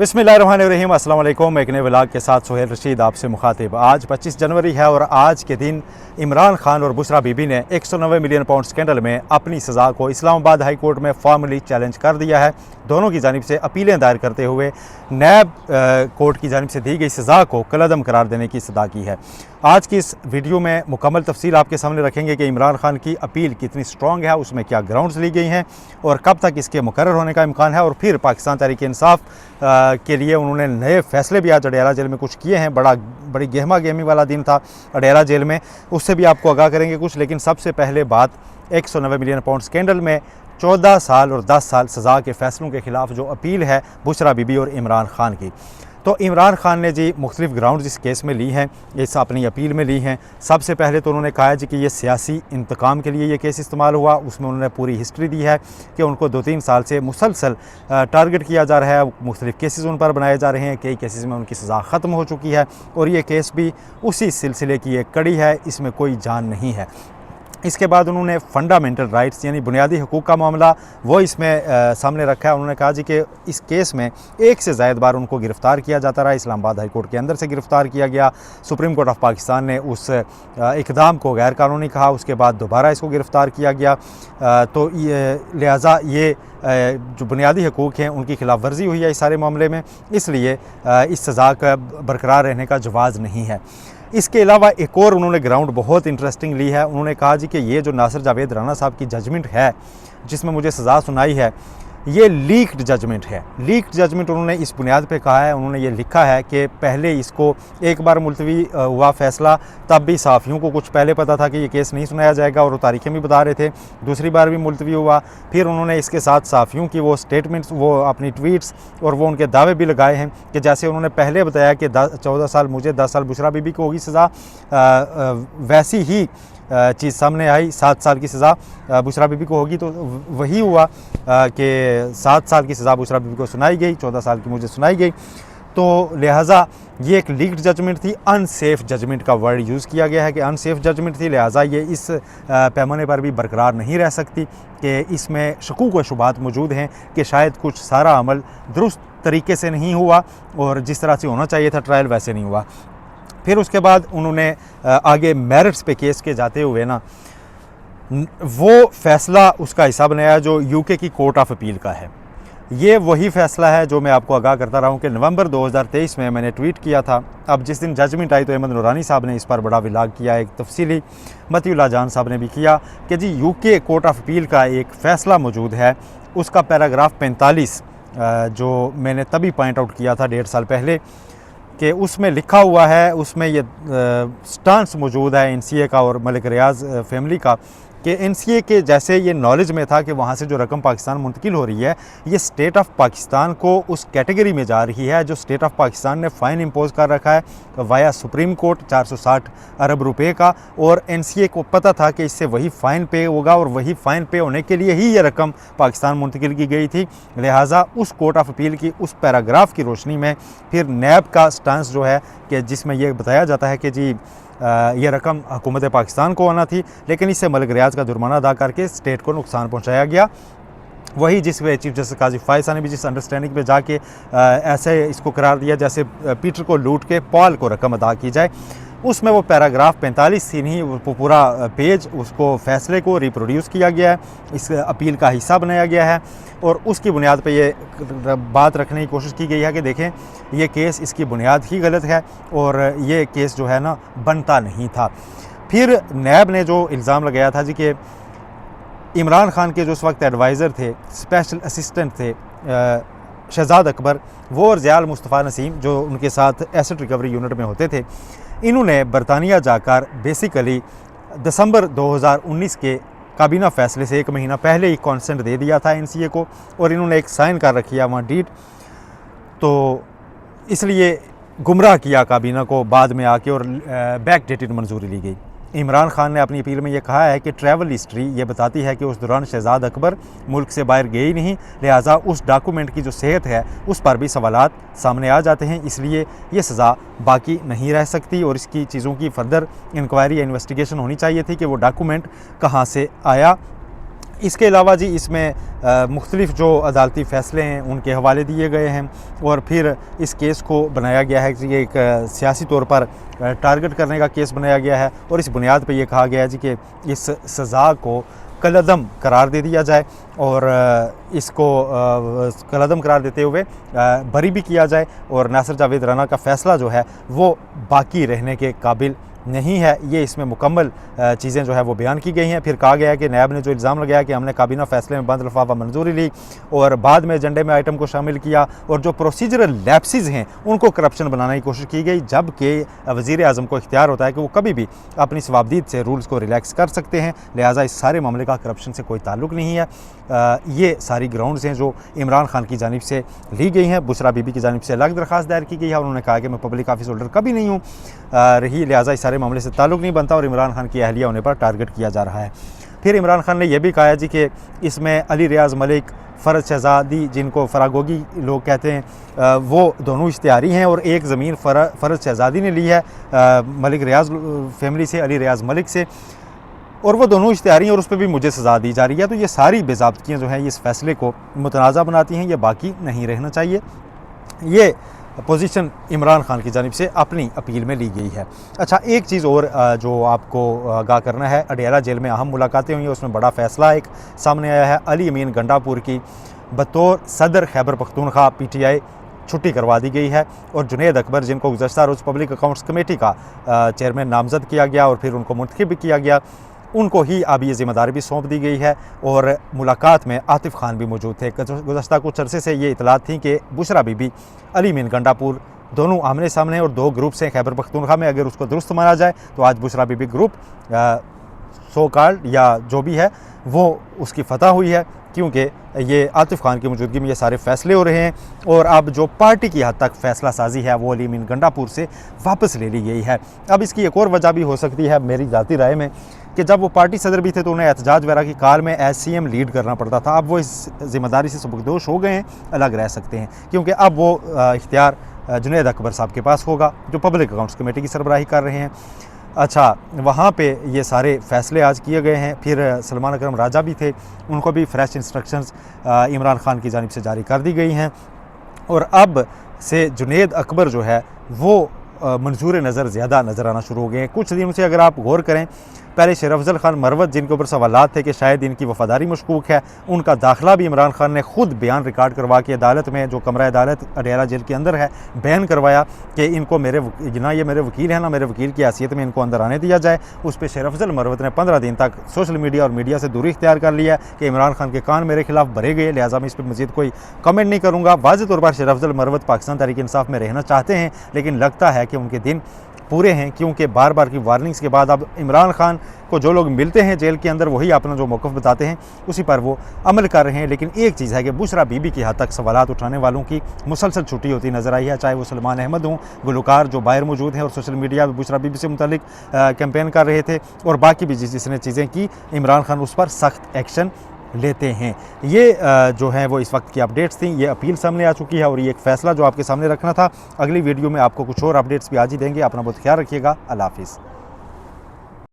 बिस्मिल्लाहिर्रहमानिर्रहीम, अस्सलाम वालेकुम। एक नए व्लॉग के साथ सोहेल रशीद आपसे मुखातिब। आज 25 जनवरी है और आज के दिन इमरान खान और बुशरा बीबी ने 190 मिलियन पाउंड स्कैंडल में अपनी सज़ा को इस्लामाबाद हाई कोर्ट में फॉर्मली चैलेंज कर दिया है। दोनों की जानिब से अपीलें दायर करते हुए नैब कोर्ट की जानिब से दी गई सज़ा को कलअदम करार देने की सदा की है। आज की इस वीडियो में मुकम्मल तफसील आपके सामने रखेंगे कि इमरान खान की अपील कितनी स्ट्रॉन्ग है, उसमें क्या ग्राउंड्स ली गई हैं और कब तक इसके मुकर्रर होने का इम्कान है। और फिर पाकिस्तान तहरीक इंसाफ के लिए उन्होंने नए फैसले भी आज अडयाला जेल में कुछ किए हैं। बड़ी गहमा गहमी वाला दिन था अडयाला जेल में, उससे भी आपको आगाह करेंगे कुछ। लेकिन सबसे पहले बात 190 मिलियन पाउंड स्कैंडल में 14 साल और 10 साल सज़ा के फ़ैसलों के ख़िलाफ़ जो अपील है बुशरा बीबी और इमरान खान की। तो इमरान खान ने जी मुख्तलिफ ग्राउंड्स इस केस में ली हैं, इस अपनी अपील में ली हैं। सबसे पहले तो उन्होंने कहा है जी कि ये सियासी इंतकाम के लिए ये केस इस्तेमाल हुआ। उसमें उन्होंने पूरी हिस्ट्री दी है कि उनको 2-3 साल से मुसलसल टारगेट किया जा रहा है, मुख्तलिफ केसेस उन पर बनाए जा रहे हैं। कई केसेस में उनकी सज़ा ख़त्म हो चुकी है और ये केस भी उसी सिलसिले की एक कड़ी है, इसमें कोई जान नहीं है। इसके बाद उन्होंने फ़ंडामेंटल राइट्स यानी बुनियादी हकूक़ का मामला वो इसमें सामने रखा है। उन्होंने कहा जी कि इस केस में एक से ज़ायद बार उनको गिरफ़्तार किया जाता रहा। इस्लामाबाद हाई कोर्ट के अंदर से गिरफ़्तार किया गया, सुप्रीम कोर्ट ऑफ पाकिस्तान ने उस इक़दाम को गैर कानूनी कहा, उसके बाद दोबारा इसको गिरफ़्तार किया गया। तो लिहाजा ये जो बुनियादी हकूक़ हैं उनकी खिलाफ वर्जी हुई है इस सारे मामले में, इसलिए इस सज़ा का बरकरार रहने का जवाज़ नहीं है। इसके अलावा एक और उन्होंने ग्राउंड बहुत इंटरेस्टिंग ली है। उन्होंने कहा जी कि ये जो नासिर जावेद राना साहब की जजमेंट है जिसमें मुझे सज़ा सुनाई है, ये लीक्ड जजमेंट है। लीक्ड जजमेंट उन्होंने इस बुनियाद पे कहा है, उन्होंने ये लिखा है कि पहले इसको एक बार मुलतवी हुआ फ़ैसला, तब भी सहाफ़ियों को कुछ पहले पता था कि ये केस नहीं सुनाया जाएगा और वो तारीखें भी बता रहे थे। दूसरी बार भी मुलतवी हुआ, फिर उन्होंने इसके साथ सहाफ़ियों की वो स्टेटमेंट्स, वो अपनी ट्वीट्स और वो उनके दावे भी लगाए हैं कि जैसे उन्होंने पहले बताया कि 14 साल मुझे, 10 साल बुशरा बीबी को होगी सज़ा, वैसी ही चीज़ सामने आई। 7 साल की सज़ा बुशरा बीबी को होगी, तो वही हुआ कि 7 साल की सज़ा बुशरा बीबी को सुनाई गई, 14 साल की मुझे सुनाई गई। तो लिहाजा ये एक लीक्ड जजमेंट थी। अनसेफ जजमेंट का वर्ड यूज़ किया गया है कि अनसेफ जजमेंट थी, लिहाजा ये इस पैमाने पर भी बरकरार नहीं रह सकती कि इसमें शकूक व शुबात मौजूद हैं कि शायद कुछ सारा अमल दुरुस्त तरीके से नहीं हुआ और जिस तरह से होना चाहिए था ट्रायल वैसे नहीं हुआ। फिर उसके बाद उन्होंने आगे मेरिट्स पे केस के जाते हुए ना वो फ़ैसला उसका हिस्सा बनाया जो यूके की कोर्ट ऑफ अपील का है। ये वही फ़ैसला है जो मैं आपको आगाह करता रहा हूँ कि नवंबर 2023 में मैंने ट्वीट किया था। अब जिस दिन जजमेंट आई तो अहमद नूरानी साहब ने इस पर बड़ा व्लॉग किया, एक तफसीली मतीउल्लाह जान साहब ने भी किया कि जी यूके कोर्ट ऑफ अपील का एक फ़ैसला मौजूद है। उसका पैराग्राफ 45 जो मैंने तभी पॉइंट आउट किया था 1.5 साल पहले, कि उसमें लिखा हुआ है, उसमें ये स्टांस मौजूद है एनसीए का और मलिक रियाज फैमिली का कि एनसीए के जैसे ये नॉलेज में था कि वहाँ से जो रकम पाकिस्तान मुंतकिल हो रही है ये स्टेट ऑफ पाकिस्तान को उस कैटेगरी में जा रही है जो स्टेट ऑफ पाकिस्तान ने फ़ाइन इम्पोज़ कर रखा है वाया सुप्रीम कोर्ट 460 अरब रुपए का। और एनसीए को पता था कि इससे वही फ़ाइन पे होगा और वही फ़ाइन पे होने के लिए ही ये रकम पाकिस्तान मुंतकिल की गई थी। लिहाजा उस कोर्ट ऑफ अपील की उस पैराग्राफ की रोशनी में फिर नैब का स्टांस जो है कि जिसमें यह बताया जाता है कि जी ये रकम हुकूमत पाकिस्तान को आना थी, लेकिन इससे मलिक रियाज का जुर्माना अदा करके स्टेट को नुकसान पहुंचाया गया। वही जिस वे चीफ जस्टिस काजी फायसा ने भी जिस अंडरस्टैंडिंग पे जाके ऐसे इसको करार दिया जैसे पीटर को लूट के पॉल को रकम अदा की जाए, उसमें वो पैराग्राफ 45 थी नहीं, वो पूरा पेज उसको फ़ैसले को रिप्रोड्यूस किया गया है, इस अपील का हिस्सा बनाया गया है और उसकी बुनियाद पे ये बात रखने की कोशिश की गई है कि देखें ये केस इसकी बुनियाद ही गलत है और ये केस जो है ना बनता नहीं था। फिर नैब ने जो इल्ज़ाम लगाया था जी कि इमरान खान के जो उस वक्त एडवाइज़र थे, स्पेशल असिस्टेंट थे शहजाद अकबर, वो और ज़ियाल मुस्तफ़ा नसीम जो उनके साथ एसेट रिकवरी यूनिट में होते थे, इन्होंने बरतानिया जाकर बेसिकली दिसंबर 2019 के काबीना फ़ैसले से 1 महीना पहले ही कॉन्सेंट दे दिया था एनसीए को और इन्होंने एक साइन कर रखी है वहाँ डीड, तो इसलिए गुमराह किया काबीना को बाद में आके और बैक डेटेड मंजूरी ली गई। इमरान खान ने अपनी अपील में यह कहा है कि ट्रैवल हिस्ट्री ये बताती है कि उस दौरान शहजाद अकबर मुल्क से बाहर गए ही नहीं, लिहाजा उस डॉक्यूमेंट की जो सेहत है उस पर भी सवालात सामने आ जाते हैं, इसलिए ये सज़ा बाकी नहीं रह सकती और इसकी चीज़ों की फर्दर इंक्वायरी या इन्वेस्टिगेशन होनी चाहिए थी कि वो डॉक्यूमेंट कहाँ से आया। इसके अलावा जी इसमें मुख्तलिफ़ जो अदालती फ़ैसले हैं उनके हवाले दिए गए हैं और फिर इस केस को बनाया गया है कि ये एक सियासी तौर पर टारगेट करने का केस बनाया गया है और इस बुनियाद पे ये कहा गया है जी कि इस सज़ा को कलअदम करार दे दिया जाए और इसको कलअदम करार देते हुए बरी भी किया जाए और नासिर जावेद राना का फ़ैसला जो है वो बाकी रहने के काबिल नहीं है। ये इसमें मुकम्मल चीज़ें जो है वो बयान की गई हैं। फिर कहा गया है कि नैब ने जो इल्ज़ाम लगाया कि हमने काबीना फ़ैसले में बंद लिफाफा मंजूरी ली और बाद में एजेंडे में आइटम को शामिल किया और जो प्रोसीजरल लैप्सेस हैं उनको करप्शन बनाने की कोशिश की गई, जबकि वज़ीर आज़म को इख्तियार होता है कि वो कभी भी अपनी सवाबदीद से रूल्स को रिलैक्स कर सकते हैं। लिहाजा इस सारे मामले का करप्शन से कोई ताल्लुक़ नहीं है। ये सारी ग्राउंड्स हैं जो इमरान खान की जानिब से ली गई हैं। बुशरा बीबी की जानिब से अलग दरख्वास्त दायर की गई है। उन्होंने कहा कि मैं पब्लिक ऑफिस होल्डर कभी नहीं हूँ रही, लिहाजा इस सारे मामले से ताल्लुक़ नहीं बनता और इमरान खान की अहलिया होने पर टारगेट किया जा रहा है। फिर इमरान खान ने यह भी कहा जी कि इसमें अली रियाज़ मलिक, फ़रज शहज़ादी जिनको फरागोगी लोग कहते हैं, वो दोनों इश्तिहारी हैं और एक ज़मीन फ़रज शहज़ादी ने ली है मलिक रियाज़ फैमिली से, अली रियाज़ मलिक से, और वो दोनों इश्तिहारी हैं और उस पर भी मुझे सज़ा दी जा रही है। तो ये सारी बेज़ाब्तियाँ जो हैं इस फ़ैसले को मुतनाज़ा बनाती हैं, ये बाकी नहीं रहना चाहिए। ये पोजीशन इमरान खान की जानिब से अपनी अपील में ली गई है। अच्छा, एक चीज़ और जो आपको आगाह करना है, अडयाला जेल में अहम मुलाकातें हुई हैं, उसमें बड़ा फ़ैसला एक सामने आया है। अली अमीन गंडापुर की बतौर सदर खैबर पख्तूनख्वा PTI छुट्टी करवा दी गई है और जुनैद अकबर जिनको गुज़श्ता रोज़ पब्लिक अकाउंट्स कमेटी का चेयरमैन नामज़द किया गया और फिर उनको मुंतखब भी किया गया, उनको ही अब ये ज़िम्मेदारी भी सौंप दी गई है। और मुलाकात में आतिफ़ खान भी मौजूद थे। गुज़श्ता कुछ अरसे से ये इतलात थी कि बुशरा बीबी, अली अमीन गंडापुर दोनों आमने सामने और दो ग्रुप्स हैं खैबर पख्तूनख्वा में। अगर उसको दुरुस्त माना जाए तो आज Bushra Bibi group so called या जो भी है वो उसकी फतह हुई है, क्योंकि ये आतिफ़ खान की मौजूदगी में ये सारे फ़ैसले हो रहे हैं और अब जो पार्टी की हद तक फ़ैसला साजी है वो अली अमीन गंडापुर से वापस ले ली गई है। अब इसकी एक और वजह भी हो सकती है मेरी ज़ाती राय में कि जब वो पार्टी सदर भी थे तो उन्हें एहतजाज वगैरह की कार में CM लीड करना पड़ता था। अब वो इस ज़िम्मेदारी से सबकदोश हो गए हैं, अलग रह सकते हैं, क्योंकि अब वो इख्तियार जुनैद अकबर साहब के पास होगा जो पब्लिक अकाउंट्स कमेटी की सरबराही कर रहे हैं। अच्छा, वहाँ पे ये सारे फ़ैसले आज किए गए हैं। फिर सलमान अकरम राजा भी थे, उनको भी फ्रेश इंस्ट्रक्शंस इमरान खान की जानिब से जारी कर दी गई हैं और अब से जुनैद अकबर जो है वो मंजूर नज़र ज़्यादा नज़र आना शुरू हो गए हैं। कुछ दिनों से अगर आप गौर करें, पहले शेर अफजल खान मरवत जिनके ऊपर सवालात थे कि शायद इनकी वफ़ादारी मशकूक है, उनका दाखिला भी इमरान खान ने ख़ुद बयान रिकॉर्ड करवा के अदालत में, जो कमरा अदालत अडयाला जेल के अंदर है, बयान करवाया कि इनको ना ये मेरे वकील हैं ना मेरे वकील की हैसियत में इनको अंदर आने दिया जाए। उस पर शेर अफजल मरवत ने 15 दिन तक सोशल मीडिया और मीडिया से दूरी इख्तियार कर लिया कि इमरान खान के कान मेरे खिलाफ भरे गए, लिहाजा मैं इस पर मज़ीद कोई कमेंट नहीं करूँगा। वाज़ेह तौर पर शेर अफजल मरवत पाकिस्तान तहरीक इंसाफ में रहना चाहते हैं, लेकिन लगता है कि उनके दिन पूरे हैं, क्योंकि बार बार की वार्निंग्स के बाद अब इमरान खान को जो लोग मिलते हैं जेल के अंदर वही अपना जो मौक़िफ़ बताते हैं उसी पर वो अमल कर रहे हैं। लेकिन एक चीज़ है कि बुशरा बीबी की हद तक सवालात उठाने वालों की मुसलसल छुट्टी होती नज़र आई है, चाहे वो सलमान अहमद हों, गुलकार जो बाहर मौजूद हैं और सोशल मीडिया में बुशरा बीबी से मुतल्लिक कैंपेन कर रहे थे, और बाकी भी जिसने चीज़ें की, इमरान खान उस पर सख्त एक्शन लेते हैं। ये जो है वो इस वक्त की अपडेट्स थी। ये अपील सामने आ चुकी है और ये एक फ़ैसला जो आपके सामने रखना था। अगली वीडियो में आपको कुछ और अपडेट्स भी आज ही देंगे। अपना बहुत ख्याल रखिएगा। अल्लाह हाफ़िज़।